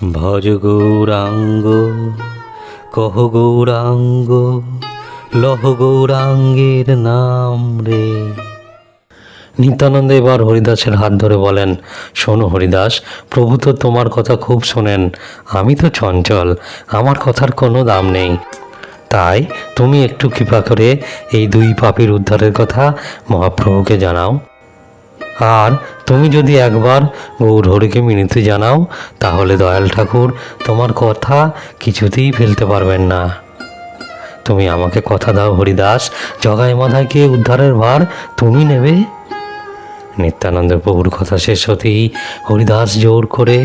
ভজ গৌরাঙ্গ কহ গৌরাঙ্গ লহ গৌরাঙ্গের নাম রে। নিত্যানন্দ এবার হরিদাসের হাত ধরে বলেন, শোনো হরিদাস, প্রভু তো তোমার কথা খুব শোনেন, আমি তো চঞ্চল, আমার কথার কোনো দাম নেই। তাই তুমি একটু কৃপা করে এই দুই পাপীর উদ্ধারের কথা মহাপ্রভুকে জানাও। আর তুমি যদি একবার গৌরহরিকে মিনতি জানাও, তাহলে দয়াল ঠাকুর তোমার কথা কিছুতেই ফেলতে পারবেন না। তুমি আমাকে কথা দাও হরিদাস, জগাই মাধাইকে উদ্ধারের ভার তুমি নেবে। নিত্যানন্দ প্রভুর কথা শেষ হতেই হরিদাস জোর করে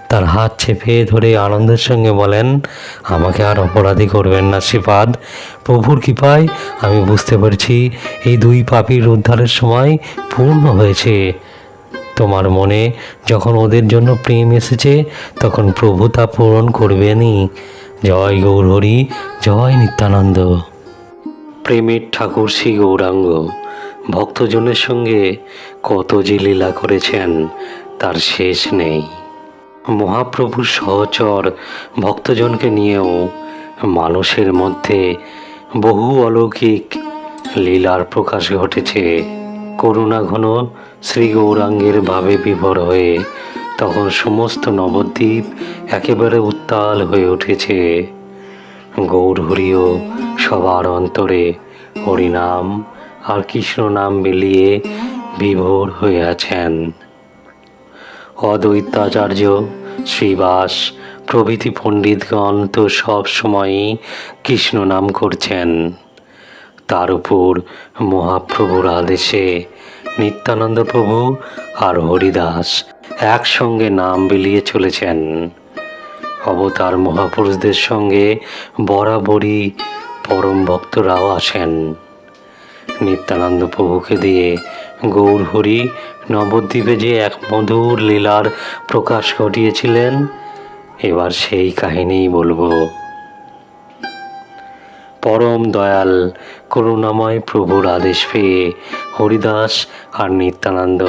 তার হাত চেপে ধরে আনন্দের সঙ্গে বলেন, আমাকে আর অপরাধী করবেন না শ্রীপাদ। প্রভুর কৃপায় আমি বুঝতে পারছি এই দুই পাপীর উদ্ধারের সময় পূর্ণ হয়েছে। তোমার মনে যখন ওদের জন্য প্রেম এসেছে, তখন প্রভু তা পূরণ করবেনই। জয় গৌরহরি, জয় নিত্যানন্দ। প্রেমের ঠাকুর শ্রী গৌরাঙ্গ ভক্তজনের সঙ্গে কত যে লীলা করেছেন তার শেষ নেই। মহাপ্রভুর সহচর ভক্তজনকে নিয়েও মানুষের মধ্যে বহু অলৌকিক লীলার প্রকাশ ঘটেছে। করুণা ঘন শ্রী গৌরাঙ্গের ভাবে বিভোর হয়ে তখন সমস্ত নবদ্বীপ একেবারে উত্তাল হয়ে উঠেছে। গৌরহরিও সবার অন্তরে হরিনাম আর কৃষ্ণ নাম মিলিয়ে বিভোর হয়ে আছেন। অদ্বৈতাচার্য শ্রীবাস প্রভৃতি পণ্ডিতগণ তো সব সময়ই কৃষ্ণ নাম করছেন। তার উপর মহাপ্রভুর আদেশে নিত্যানন্দ প্রভু আর হরিদাস একসঙ্গে নাম বিলিয়ে চলেছেন। অবতার মহাপুরুষদের সঙ্গে বরাবরই পরম ভক্তরাও আসেন। নিত্যানন্দ প্রভুকে দিয়ে গৌরহরি নবদ্বীপে যে এক মধুর লীলার প্রকাশ ঘটিয়েছিলেন, এবার সেই কাহিনীই বলবো। পরম দয়াল করুণাময় প্রভুর আদেশ পেয়ে হরিদাস আর নিত্যানন্দ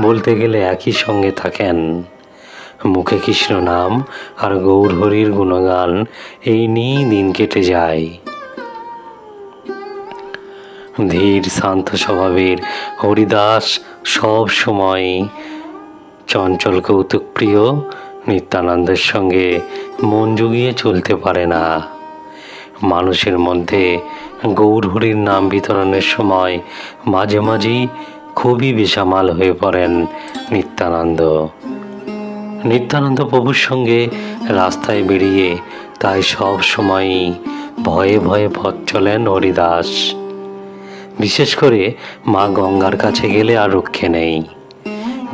বলতে গেলে একই সঙ্গে থাকেন। মুখে কৃষ্ণ নাম আর গৌরহরির গুণগান এই নিয়েই দিন কেটে যায়। ধীর শান্ত স্বভাবের হরিদাস সব সময় চঞ্চল কৌতুক প্রিয় নিত্যানন্দের সঙ্গে মন জুগিয়ে চলতে পারে না। মানুষের মধ্যে গৌরহরির নাম বিতরণের সময় মাঝে মাঝেই খুবই বেসামাল হয়ে পড়েন নিত্যানন্দ। নিত্যানন্দ প্রভুর সঙ্গে রাস্তায় বেরিয়ে তাই সব সময়ই ভয়ে ভয়ে পথ চলেন হরিদাস। বিশেষ করে মা গঙ্গার কাছে গেলে আর রক্ষে নেই।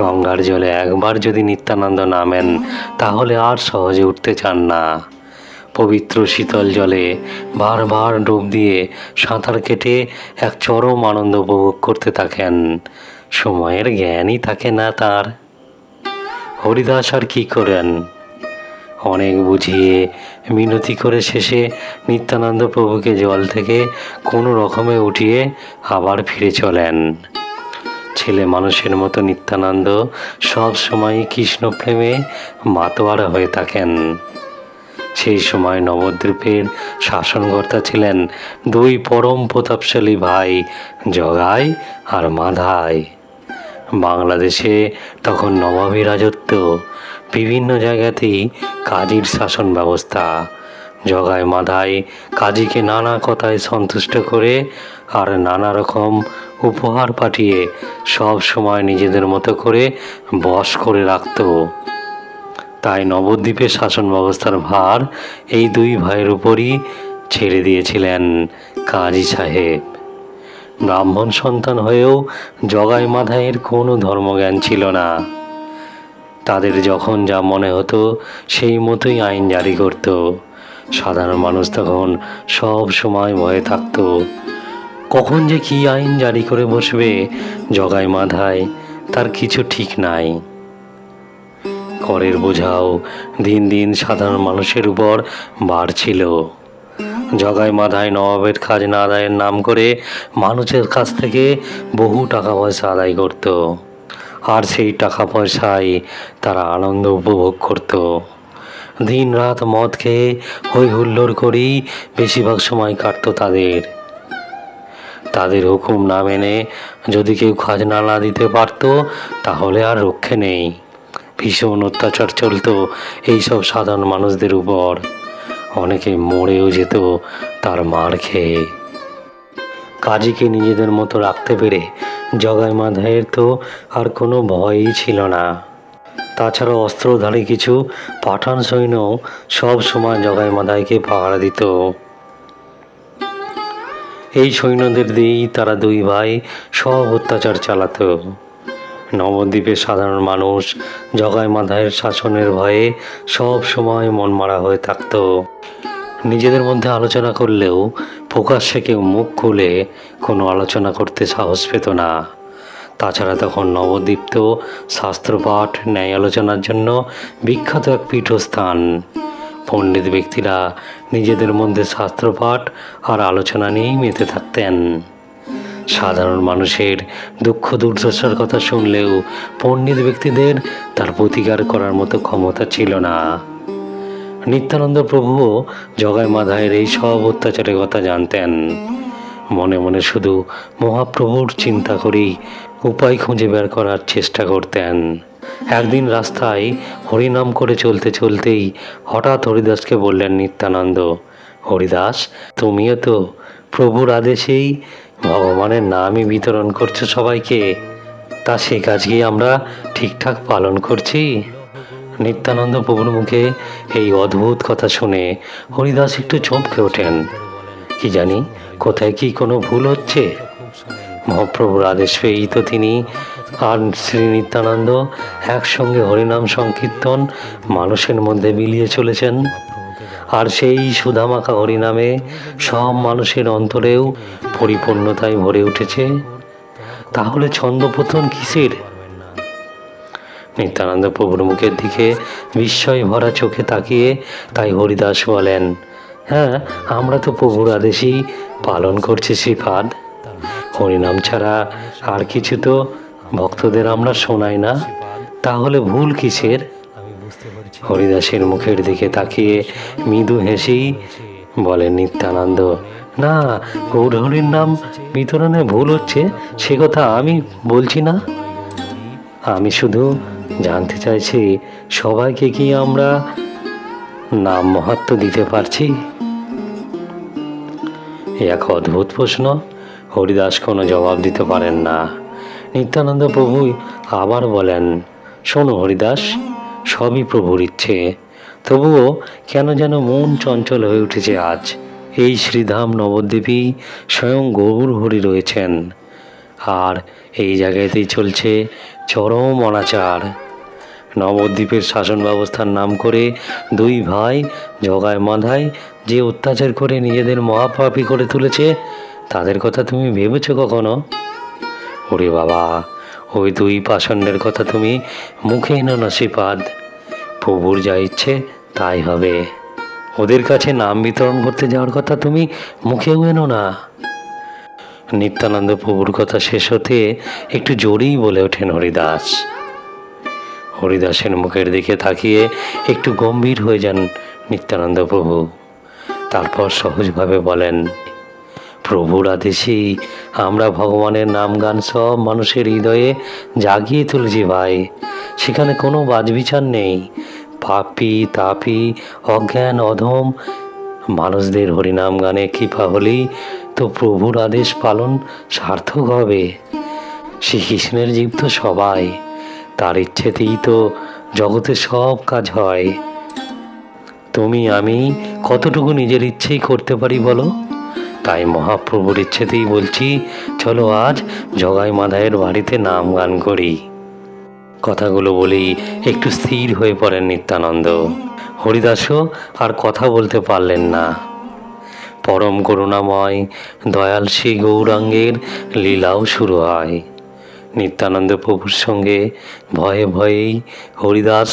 গঙ্গার জলে একবার যদি নিত্যানন্দ নামেন, তাহলে আর সহজে উঠতে চান না। পবিত্র শীতল জলে বারবার ডুব দিয়ে সাঁতার কেটে এক চরম আনন্দ উপভোগ করতে থাকেন। সময়ের জ্ঞানই থাকে না তার। হরিদাস আর কি করেন, অনেক বুঝিয়ে মিনতি করে শেষে নিত্যানন্দ প্রভুকে জল থেকে কোনো রকমে উঠিয়ে আবার ফিরে চলেন। ছেলে মানুষের মতো নিত্যানন্দ সব সময় কৃষ্ণ প্রেমে মাতোয়ারা হয়ে থাকেন। সেই সময় নবদ্বীপের শাসনকর্তা ছিলেন দুই পরম প্রতাপশালী ভাই জগাই আর মাধাই। বাংলাদেশে তখন নবাবী রাজত্ব, বিভিন্ন জায়গাতেই কাজীর শাসন ব্যবস্থা। জগাই মাধাই কাজীকে নানা কথায় সন্তুষ্ট করে আর নানা রকম উপহার পাঠিয়ে সব সময় নিজেদের মতো করে বশ করে রাখত। তাই নবদ্বীপের শাসন ব্যবস্থার ভার এই দুই ভাইয়ের উপরই ছেড়ে দিয়েছিলেন কাজী সাহেব। ব্রাহ্মণ সন্তান হয়েও জগাই মাধাইয়ের কোনো ধর্মজ্ঞান ছিল না। তাদের যখন যা মনে হতো সেই মতোই আইন জারি করত। সাধারণ মানুষ তখন সব সময় ভয়ে থাকত, কখন যে কি আইন জারি করে বসবে জগাই মাধাই, তার কিছু ঠিক নাই। করের বোঝাও দিন দিন সাধারণ মানুষের উপর বাড়ছিল। জগাই মাধাই নবাবের খাজনা আদায়ের নাম করে মানুষের কাছ থেকে বহু টাকা পয়সা আদায় করত, আর সেই টাকা পয়সায় তারা আনন্দ উপভোগ করত। দিন রাত মদ খেয়ে হই হুল্লোড় করেই বেশিরভাগ সময় কাটতো তাদের। তাদের হুকুম না মেনে যদি কেউ খাজনা না দিতে পারত তাহলে আর রক্ষে নেই। ভীষণ অত্যাচার চলতো এইসব সাধারণ মানুষদের উপর। অনেকে মরেও যেত তার মার খেয়ে। কাজীকে নিজেদের মতো রাখতে পেরে জগাই মাধাইয়ের তো আর কোনো ভয়ই ছিল না। তাছাড়া অস্ত্রধারী কিছু পাঠান সৈন্য সব সময় জগাই মাধাইকে পাহারা দিত। এই সৈন্যদের দিয়েই তারা দুই ভাই সব অত্যাচার চালাতো। নবদ্বীপের সাধারণ মানুষ জগাই মাধাইয়ের শাসনের ভয়ে সব সময় মনমারা হয়ে থাকত। নিজেদের মধ্যে আলোচনা করলেও প্রকাশ্যে কেউ মুখ খুলে কোনো আলোচনা করতে সাহস পেত না। তাছাড়া তখন নবদ্বীপ তো শাস্ত্রপাঠ ন্যায় আলোচনার জন্য বিখ্যাত এক পীঠস্থান। পণ্ডিত ব্যক্তিরা নিজেদের মধ্যে শাস্ত্রপাঠ আর আলোচনা নিয়েই মেতে থাকতেন। সাধারণ মানুষের দুঃখ দুর্দশার কথা শুনলেও পণ্ডিত ব্যক্তিদের তার প্রতিকার করার মতো ক্ষমতা ছিল না। নিত্যানন্দ প্রভুও জগাই মাধাইয়ের এই সব অত্যাচারের কথা জানতেন। মনে মনে শুধু মহাপ্রভুর চিন্তা করেই উপায় খুঁজে বের করার চেষ্টা করতেন। একদিন রাস্তায় হরিনাম করে চলতে চলতেই হঠাৎ হরিদাসকে বললেন নিত্যানন্দ, হরিদাস, তুমিও তো প্রভুর আদেশেই ভগবানের নামই বিতরণ করছো সবাইকে, তা সে কাজ কি আমরা ঠিকঠাক পালন করছি? নিত্যানন্দ প্রভুর মুখে এই অদ্ভুত কথা শুনে হরিদাস একটু চমকে ওঠেন। কি জানি কোথায় কি কোনো ভুল হচ্ছে। মহাপ্রভুর আদেশ পেয়েই তো তিনি আর শ্রী নিত্যানন্দ একসঙ্গে হরিনাম সংকীর্তন মানুষের মধ্যে বিলিয়ে চলেছেন। আর সেই সুধামাখা হরিনামে সব মানুষের অন্তরেও পরিপূর্ণতায় ভরে উঠেছে। তাহলে ছন্দপতন কিসের? নিত্যানন্দ প্রভুর মুখের দিকে বিস্ময় ভরা চোখে তাকিয়ে তাই হরিদাস বলেন, হ্যাঁ, আমরা তো প্রভুর আদেশই পালন করছি শ্রীপাদ। হরিনাম ছাড়া আর কিছু তো ভক্তদের আমরা শোনাই না, তাহলে ভুল কিসের? হরিদাসের মুখের দিকে তাকিয়ে মৃদু হেসেই বলেন নিত্যানন্দ, না, গৌরহরির নাম বিতরণে ভুল হচ্ছে সে কথা আমি বলছি না। আমি শুধু জানতে চাইছি সবাইকে কি আমরা নাম মাহাত্ম্য দিতে পারছি? এক অদ্ভুত প্রশ্ন। হরিদাস কোনো জবাব দিতে পারেন না। নিত্যানন্দ প্রভুই আবার বলেন, শোনো হরিদাস, সবই প্রভুর ইচ্ছে, তবুও কেন যেন মন চঞ্চল হয়ে উঠেছে আজ। এই শ্রীধাম নবদ্বীপেই স্বয়ং গৌর হরি রয়েছেন, আর এই জায়গাতেই চলছে চরম অনাচার। নবদ্বীপের শাসন ব্যবস্থার নাম করে দুই ভাই জগাই মাধাই যে অত্যাচার করে নিজেদের মহাপাপী করে তুলেছে, তাদের কথা তুমি ভেবেছো কখনো? ওরে বাবা, ওই দুই পাষণ্ডের কথা তুমি মুখে এনো না শ্রীপাদ। প্রভুর যা ইচ্ছে তাই হবে। ওদের কাছে নাম বিতরণ করতে যাওয়ার কথা তুমি মুখেও এনো না। নিত্যানন্দ প্রভুর কথা শেষ হতে একটু জোরেই বলে ওঠেন হরিদাস। হরিদাসের মুখের দিকে তাকিয়ে একটু গম্ভীর হয়ে যান নিত্যানন্দ প্রভু। তারপর সহজভাবে বলেন, প্রভুর আদেশেই আমরা ভগবানের নাম গান সব মানুষের হৃদয়ে জাগিয়ে তুলেছি ভাই। সেখানে কোনো বাজবিচার নেই। পাপী তাপী অজ্ঞান অধম মানুষদের হরিনাম গানে কৃপা হলেই তো প্রভুর আদেশ পালন সার্থক হবে। শ্রীকৃষ্ণের জীব তো সবাই, তার ইচ্ছেতেই তো জগতে সব কাজ হয়। তুমি আমি কতটুকু নিজের ইচ্ছেই করতে পারি বলো? তাই মহাপ্রভুর ইচ্ছেতেই বলছি, চলো আজ জগাই মাধাইয়ের বাড়িতে নাম গান করি। কথাগুলো বলেই একটু স্থির হয়ে পড়েন নিত্যানন্দ। হরিদাসও আর কথা বলতে পারলেন না। পরম করুণাময় দয়াল শ্রী গৌরাঙ্গের লীলাও শুরু হয়। নিত্যানন্দ প্রভুর সঙ্গে ভয়ে ভয়েই হরিদাস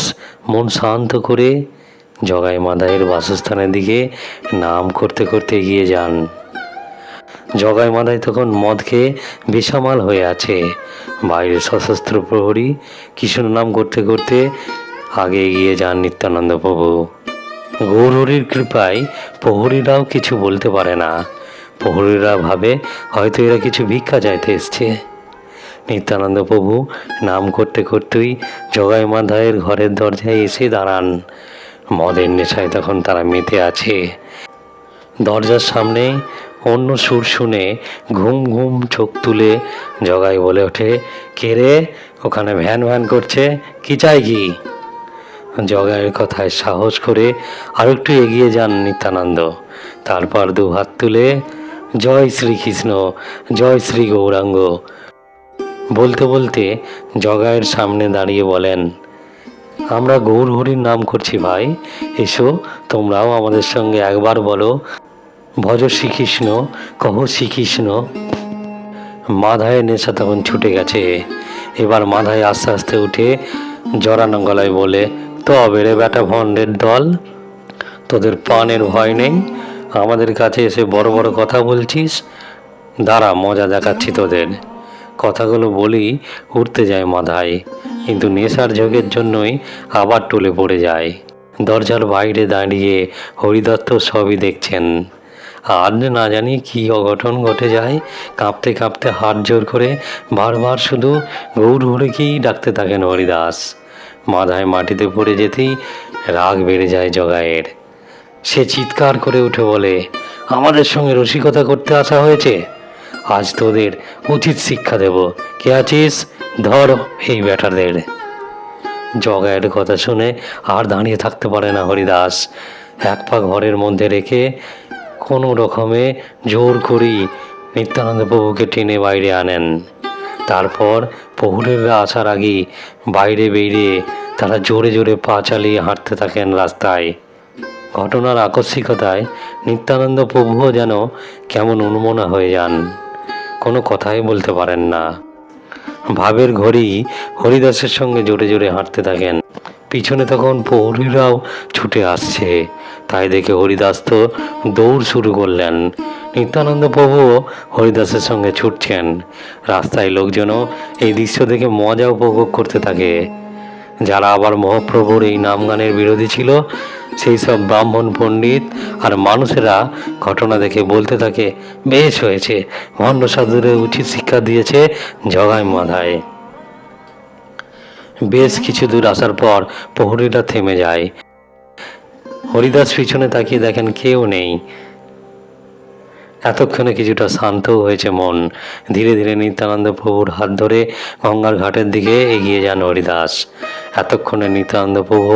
মন শান্ত করে জগাই মাধাইয়ের বাসস্থানের দিকে নাম করতে করতে এগিয়ে যান। জগাই মাধাই তখন মদ খেয়ে বেসামাল হয়ে আছে। বাইরে সশস্ত্র প্রহরী কৃষ্ণ নাম করতে করতে আগে এগিয়ে যান নিত্যানন্দ প্রভু। গৌরহরির কৃপায় প্রহরীরাও কিছু বলতে পারে না। প্রহরীরা ভাবে হয়তো এরা কিছু ভিক্ষা চাইতে এসছে। নিত্যানন্দ প্রভু নাম করতে করতেই জগাই মাধায়ের ঘরের দরজায় এসে দাঁড়ান। মদের নেশায় তখন তারা মেতে আছে। দরজার সামনে অন্য সুর শুনে ঘুম ঘুম চোখ তুলে জগাই বলে ওঠে, কে রে ওখানে ভ্যান ভ্যান করছে, কি চাই কি? জগাইয়ের কথায় সাহস করে আর একটু এগিয়ে যান নিত্যানন্দ। তারপর দু হাত তুলে জয় শ্রীকৃষ্ণ, জয় শ্রী গৌরাঙ্গ বলতে বলতে জগাইয়ের সামনে দাঁড়িয়ে বলেন, আমরা গৌর হরির নাম করছি ভাই, এসো তোমরাও আমাদের সঙ্গে একবার বলো, ভজ শ্রীকৃষ্ণ, কহ শ্রীকৃষ্ণ। মাধায়ের নেশা তখন ছুটে গেছে। এবার মাধায় আস্তে আস্তে উঠে জড়ানো গলায় বলে, তবে রে বেটা ভণ্ডের দল, তোদের পানের ভয় নেই, আমাদের কাছে এসে বড় বড় কথা বলছিস, দাঁড়া মজা দেখাচ্ছি তোদের। কথাগুলো বলি উঠতে যায় মাধায়, কিন্তু নেশার যোগের জন্যই আবার টলে পড়ে যায়। দরজার বাইরে দাঁড়িয়ে হরিদত্ত সবই দেখছেন। আর না জানি কি অঘটন ঘটে যায়। কাঁপতে কাঁপতে হাত জোর করে বারবার শুধু গৌর হরিকেই ডাকতে থাকেন হরিদাস। মাথায় মাটিতে পড়ে যেতেই রাগ বেড়ে যায় জগায়ের। সে চিৎকার করে উঠে বলে, আমাদের সঙ্গে রসিকতা করতে আসা হয়েছে, আজ তোদের উচিত শিক্ষা দেব। কে আছিস, ধর এই বেটাদের। জগায়ের কথা শুনে আর দাঁড়িয়ে থাকতে পারে না হরিদাস। এক পা ঘরের মধ্যে রেখে কোনো রকমে জোর করেই নিত্যানন্দ প্রভুকে টেনে বাইরে আনেন। তারপর প্রহরীরা আসার আগেই বাইরে বেরিয়ে তারা জোরে জোরে পা চালিয়ে হাঁটতে থাকেন রাস্তায়। ঘটনার আকস্মিকতায় নিত্যানন্দ প্রভুও যেন কেমন উন্মনা হয়ে যান, কোনো কথাই বলতে পারেন না। ভাবের ঘড়ি হরিদাসের সঙ্গে জোরে জোরে হাঁটতে থাকেন। পিছনে তখন প্রহরীরাও ছুটে আসছে। তাই দেখে হরিদাস তো দৌড় শুরু করলেন। নিত্যানন্দ প্রভুও হরিদাসের সঙ্গে ছুটছেন। রাস্তায় লোকজনও এই দৃশ্য দেখে মজা উপভোগ করতে থাকে। যারা আবার মহাপ্রভুর এই নাম গানের বিরোধী ছিল, সেই সব ব্রাহ্মণ পণ্ডিত আর মানুষেরা ঘটনা দেখে বলতে থাকে, বেশ হয়েছে, ভণ্ড সাধুদের উচিত শিক্ষা দিয়েছে জগাই মাধায়। বেশ কিছু দূর আসার পর প্রহরীরা থেমে যায়। হরিদাস পিছনে তাকিয়ে দেখেন কেউ নেই। এতক্ষণে কিছুটা শান্তও হয়েছে মন। ধীরে ধীরে নিত্যানন্দ প্রভুর হাত ধরে গঙ্গার ঘাটের দিকে এগিয়ে যান হরিদাস। এতক্ষণে নিত্যানন্দ প্রভু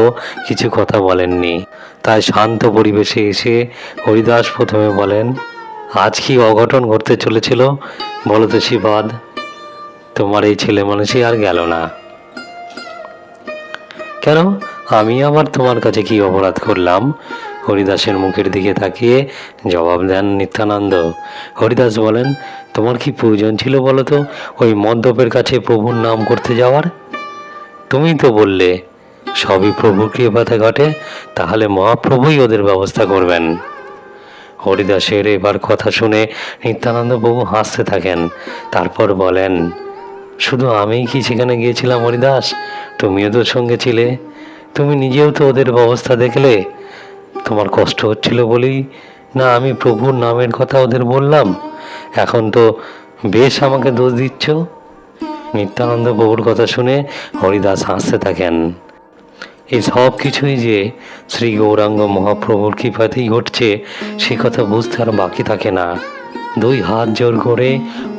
কিছু কথা বলেননি। তাই শান্ত পরিবেশে এসে হরিদাস প্রথমে বলেন, আজ কি অঘটন ঘটতে চলেছিল বলো তো শ্রীপাদ? তোমার এই ছেলে মানুষই আর গেল না কেন? আমি আবার তোমার কাছে কি অপরাধ করলাম? হরিদাসের মুখের দিকে তাকিয়ে জবাব দেন নিত্যানন্দ। হরিদাস বলেন, তোমার কি প্রয়োজন ছিল বলো তো ওই মদ্যপের কাছে প্রভুর নাম করতে যাওয়ার? তুমি তো বললে সবই প্রভুর কৃপাতে ঘটে, তাহলে মহাপ্রভুই ওদের ব্যবস্থা করবেন। হরিদাসের এবার কথা শুনে নিত্যানন্দ প্রভু হাসতে থাকেন। তারপর বলেন, শুধু আমিই কি সেখানে গিয়েছিলাম হরিদাস? তুমিও তো সঙ্গে ছিলে, তুমি নিজেও তো ওদের ব্যবস্থা দেখলে। তোমার কষ্ট হচ্ছিল বলেই না আমি প্রভুর নামের কথা ওদের বললাম? এখন তো বেশ আমাকে দোষ দিচ্ছ। নিত্যানন্দ প্রভুর কথা শুনে হরিদাস হাসতে থাকেন। এই সব কিছুই যে শ্রী গৌরাঙ্গ মহাপ্রভুর কৃপাতেই ঘটছে সে কথা বুঝতে আর বাকি থাকে না। দুই হাত জোর করে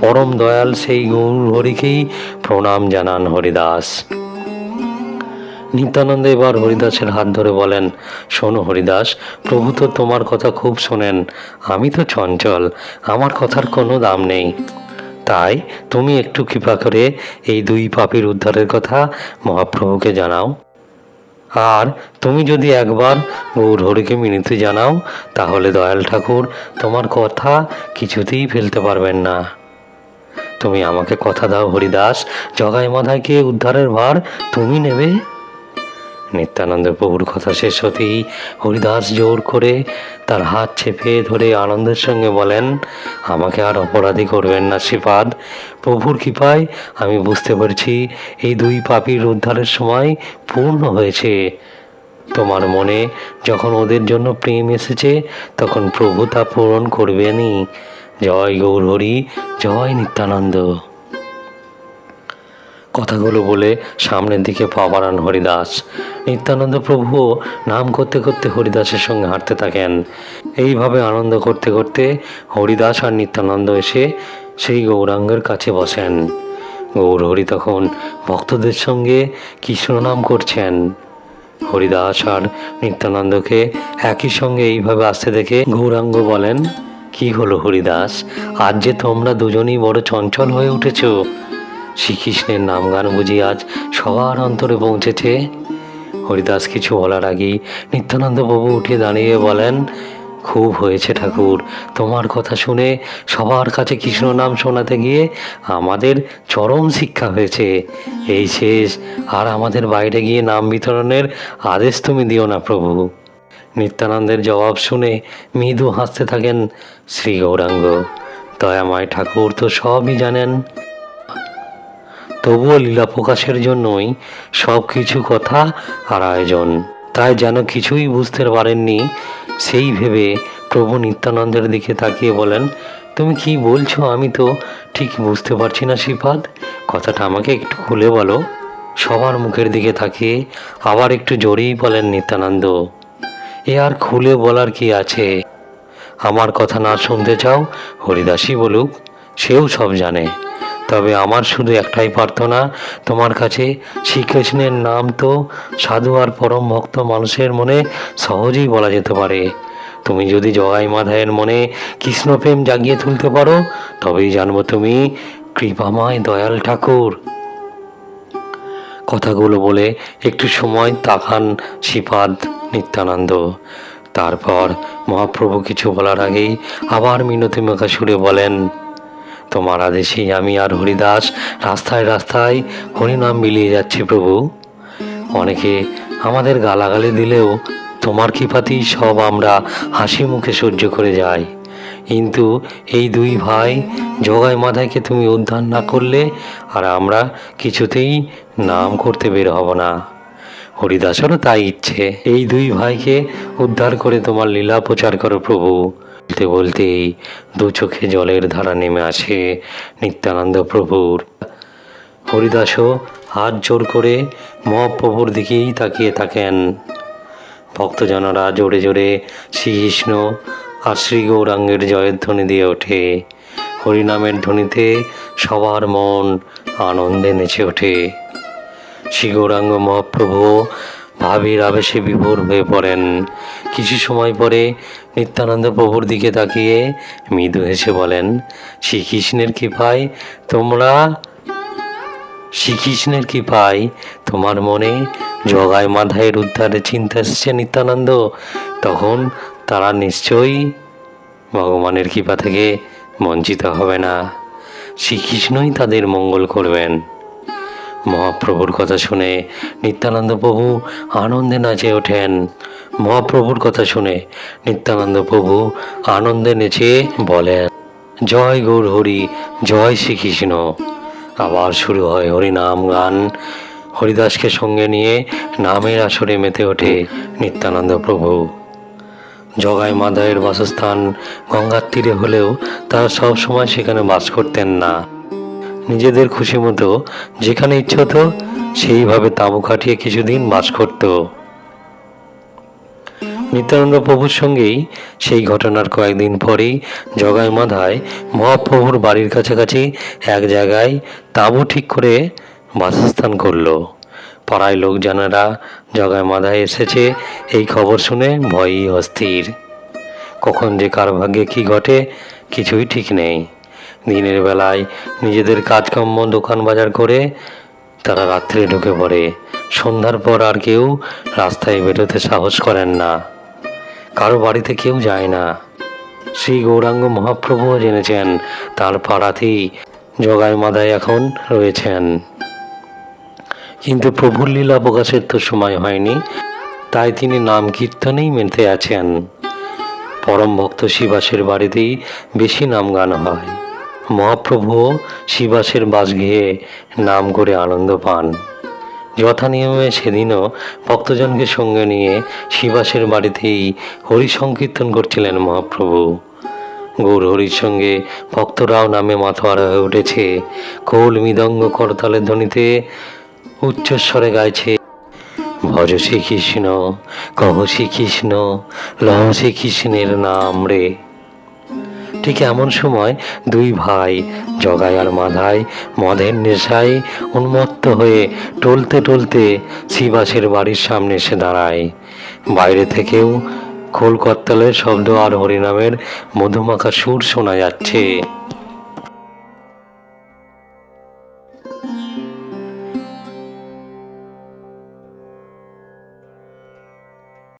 পরম দয়াল সেই গৌর হরিকেই প্রণাম জানান হরিদাস। নিত্যানন্দ এবার হরিদাসের হাত ধরে বলেন, শোনো হরিদাস, প্রভু তো তোমার কথা খুব শোনেন, আমি তো চঞ্চল, আমার কথার কোনো দাম নেই। তাই তুমি একটু কৃপা করে এই দুই পাপীর উদ্ধারের কথা মহাপ্রভুকে জানাও। আর তুমি যদি একবার গৌর হরিকে মিনতি জানাও, তাহলে দয়াল ঠাকুর তোমার কথা কিছুতেই ফেলতে পারবেন না। তুমি আমাকে কথা দাও হরিদাস, জগাই মাধাইকে উদ্ধারের ভার তুমি নেবে। নিত্যানন্দ প্রভুর কথা শেষ হতেই হরিদাস জোর করে তার হাত চেপে ধরে আনন্দের সঙ্গে বলেন, আমাকে আর অপরাধী করবেন না শ্রীপাদ। প্রভুর কৃপায় আমি বুঝতে পারছি এই দুই পাপীর উদ্ধারের সময় পূর্ণ হয়েছে। তোমার মনে যখন ওদের জন্য প্রেম এসেছে তখন প্রভু তা পূরণ করবেনই। জয় গৌর হরি, জয় নিত্যানন্দ। কথাগুলো বলে সামনের দিকে পা বাড়ান হরিদাস। নিত্যানন্দ প্রভু নাম করতে করতে হরিদাসের সঙ্গে হাঁটতে থাকেন। এইভাবে আনন্দ করতে করতে হরিদাস আর নিত্যানন্দ এসে সেই গৌরাঙ্গের কাছে বসেন। গৌর হরি তখন ভক্তদের সঙ্গে কৃষ্ণ নাম করছেন। হরিদাস আর নিত্যানন্দকে একই সঙ্গে এইভাবে আসতে দেখে গৌরাঙ্গ বলেন, কি হলো হরিদাস, আজ যে তোমরা দুজনেই বড় চঞ্চল হয়ে উঠেছ। শ্রীকৃষ্ণের নাম গান বুঝি আজ সবার অন্তরে পৌঁছেছে? হরিদাস কিছু বলার আগেই নিত্যানন্দ বাবু উঠে দাঁড়িয়ে বলেন, খুব হয়েছে ঠাকুর, তোমার কথা শুনে সবার কাছে কৃষ্ণ নাম শোনাতে গিয়ে আমাদের চরম শিক্ষা হয়েছে। এই শেষ, আর আমাদের বাইরে গিয়ে নাম বিতরণের আদেশ তুমি দিও না প্রভু। নিত্যানন্দের জবাব শুনে মৃদু হাসতে থাকেন শ্রী গৌরাঙ্গ। দয়াময় ঠাকুর তো সবই জানেন, তবুও লীলা প্রকাশের জন্যই সব কিছু কথা আর আয়োজন। তাই যেন কিছুই বুঝতে পারেননি সেই ভেবে প্রভু নিত্যানন্দের দিকে তাকিয়ে বলেন, তুমি কি বলছো আমি তো ঠিক বুঝতে পারছি না শ্রীপাদ, কথাটা আমাকে একটু খুলে বলো। সবার মুখের দিকে তাকিয়ে আবার একটু জোরেই বলেন নিত্যানন্দ, এ আর খুলে বলার কি আছে? আমার কথা না শুনতে চাও, হরিদাসই বলুক, সেও সব জানে। তবে আমার শুধু একটাই প্রার্থনা তোমার কাছে, শ্রীকৃষ্ণের নাম তো সাধু আর পরম ভক্ত মানুষের মনে সহজেই বলা যেতে পারে। তুমি যদি জগাই মাধায়ের মনে কৃষ্ণপ্রেম জাগিয়ে তুলতে পারো তবেই জানবো তুমি কৃপাময় দয়াল ঠাকুর। কথাগুলো বলে একটু সময় তাকান শ্রীপাদ নিত্যানন্দ। তারপর মহাপ্রভু কিছু বলার আগেই আবার মিনতি মাখা সুরে বলেন, তোমার আদেশেই আমি আর হরিদাস রাস্তায় রাস্তায় হরিনাম বিলিয়ে যাচ্ছি প্রভু। অনেকে আমাদের গালাগালি দিলেও তোমার কৃপাতেই সব আমরা হাসি মুখে সহ্য করে যাই। কিন্তু এই দুই ভাই জগাই মাধাইকে তুমি উদ্ধার না করলে আর আমরা কিছুতেই নাম করতে বের হব না। হরিদাসেরও তাই ইচ্ছে, এই দুই ভাইকে উদ্ধার করে তোমার লীলা প্রচার করো প্রভু। বলতে বলতেই দু চোখে জলের ধারা নেমে আসে নিত্যানন্দ প্রভুর। হরিদাসও হাত জোর করে মহাপ্রভুর দিকেই তাকিয়ে থাকেন। ভক্তজনরা জোরে জোরে শ্রীকৃষ্ণ আর শ্রী গৌরাঙ্গের জয়ধ্বনি দিয়ে ওঠে। হরিনামের ধ্বনিতে সবার মন আনন্দে নেচে ওঠে। শ্রী গৌরাঙ্গ মহাপ্রভু ভাবের আবেশে বিভোর হয়ে পড়েন। কিছু সময় পরে নিত্যানন্দ প্রভুর দিকে তাকিয়ে মৃদু হেসে বলেন, শ্রীকৃষ্ণের কৃপায় তোমার মনে জগাই মাধায়ের উদ্ধারের চিন্তা এসেছে নিত্যানন্দ, তখন তারা নিশ্চয়ই ভগবানের কৃপা থেকে বঞ্চিত হবে না। শ্রীকৃষ্ণই তাদের মঙ্গল করবেন। মহাপ্রভুর কথা শুনে নিত্যানন্দ প্রভু আনন্দে নাচে ওঠেন। মহাপ্রভুর কথা শুনে নিত্যানন্দ প্রভু আনন্দে নেচে বলেন, জয় গৌর হরি, জয় শ্রীকৃষ্ণ। আবার শুরু হয় হরিনাম গান। হরিদাসকে সঙ্গে নিয়ে নামের আসরে মেতে ওঠে নিত্যানন্দ প্রভু। জগাই মাধায়ের বাসস্থান গঙ্গার তীরে হলেও তারা সব সময় সেখানে বাস করতেন না। নিজেদের খুশি মতো যেখানে ইচ্ছে হতো সেইভাবে তাঁবু খাটিয়ে কিছুদিন বাস করত। নিত্যানন্দ প্রভুর সঙ্গেই সেই ঘটনার কয়েকদিন পরেই জগাই মাধায় মহাপ্রভুর বাড়ির কাছাকাছি এক জায়গায় তাঁবু ঠিক করে বাসস্থান করলো। পাড়ায় লোকজনেরা জগাই মাধায় এসেছে এই খবর শুনে ভয়ই অস্থির। কখন যে কার ভাগ্যে কী ঘটে কিছুই ঠিক নেই। দিনের বেলায় নিজেদের কাজকর্ম দোকান বাজার করে তারা রাত্রে ঢুকে পড়ে। সন্ধ্যার পর আর কেউ রাস্তায় বেরোতে সাহস করেন না, কারো বাড়িতে কেউ যায় না। শ্রী গৌরাঙ্গ মহাপ্রভুও জেনেছেন তার পাড়াতেই জগাই মাধায় এখন রয়েছেন। কিন্তু প্রভুর লীলা প্রকাশের তো সময় হয়নি, তাই তিনি নাম কীর্তনেই মেতে আছেন। পরম ভক্ত শিবাসের বাড়িতেই বেশি নাম গান হয়। মহাপ্রভুও শিবাসের বাসগৃহে নাম করে আনন্দ পান। যথা নিয়মে সেদিনও ভক্তজনকে সঙ্গে নিয়ে শিবাসের বাড়িতেই হরি সংকীর্তন করছিলেন মহাপ্রভু। গৌর হরির সঙ্গে ভক্তরাও নামে মাতোয়ারা হয়ে উঠেছে। খোল মৃদঙ্গ করতালের ধ্বনিতে উচ্চস্বরে গাইছে, ভজ শ্রীকৃষ্ণ, কহ শ্রীকৃষ্ণ, লহ শ্রীকৃষ্ণের নাম রে। ঠিক এমন সময় দুই ভাই জগাই আর মাধাই মদের নেশায় উন্মত্ত হয়ে টলতে টলতে শিবাসের বাড়ির সামনে এসে দাঁড়ায়। বাইরে থেকেও খোল করতালের শব্দ আর হরিনামের মধুমাখা সুর শোনা যাচ্ছে।